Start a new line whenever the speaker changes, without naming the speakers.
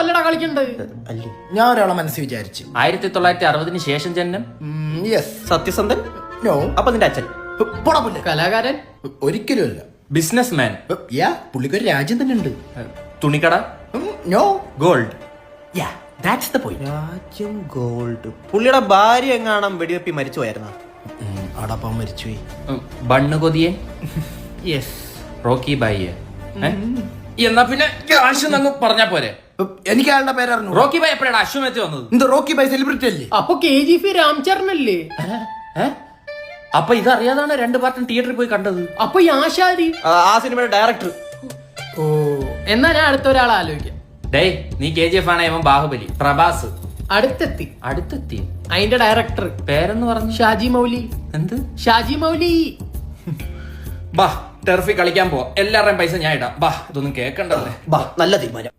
അല്ലടാ കളിക്കണ്ടത്.
അല്ലേ, ഞാൻ ഒരാളെ മനസ്സിൽ വിചാരിച്ചു.
1960 ശേഷം ജന്മം.
യെസ്.
സത്യസന്ധൻ?
നോ.
അപ്പൊ നിന്റെ അച്ഛൻ?
പൊടപ്പില്ല.
കലാകാരൻ?
ഒരിക്കലും അല്ല.
Business man.
യാ, പുള്ളിക്കൊരു രാജ്യം തന്നെ ഉണ്ട്.
തുണിക്കട.
No.
Gold.
Yeah, that's the point.
രാജ്യം ഗോൾഡ്. പുള്ളിയുടെ ഭാര്യ എങ്ങാണം വെടിവെപ്പി മരിച്ചു പോയിരുന്ന?
ആടാപ്പാൻ മരിച്ചുപോയി.
ബണ്ണ് കൊതിയെ.
യെസ്.
റോക്കി ബായിയെ. എന്നാ പിന്നെ കാശ് അങ്ങ് പറഞ്ഞാ പോരെ.
എനിക്ക് അയാളുടെ പേരറിഞ്ഞു.
റോക്കി ബായ് എപ്പോഴാണ് അശ്വമേധ വന്നത്?
എന്ത് റോക്കി ബൈ സെലിബ്രിറ്റി അല്ലേ?
അപ്പൊ KGF രാംചരനല്ലേ?
അപ്പൊ ഇതറിയാതാണ് 2 പാർട്ടും തിയേറ്ററിൽ പോയി കണ്ടത്.
അപ്പൊ ഈ ആശാരി
ആ സിനിമയുടെ ഡയറക്ടർ.
ഓ, എന്നാ ഞാൻ അടുത്ത ഒരാളെ ആലോചിക്കാം.
ഡേയ്, നീ KGF ആണ്, ഇവൻ ബാഹുബലി. പ്രഭാസ്.
അടുത്തെത്തി.
അടുത്തെത്തി.
അതിന്റെ ഡയറക്ടർ
പേരെന്ന് പറഞ്ഞു?
ഷാജി മൗലി.
എന്ത്?
ഷാജി മൗലി.
ബാ, ടെർഫി കളിക്കാൻ പോവാ. എല്ലാവരുടെയും പൈസ ഞാൻ ഇടാം. ബാ, ഇതൊന്നും കേക്കണ്ടല്ലേ.
നല്ല തീരുമാനം.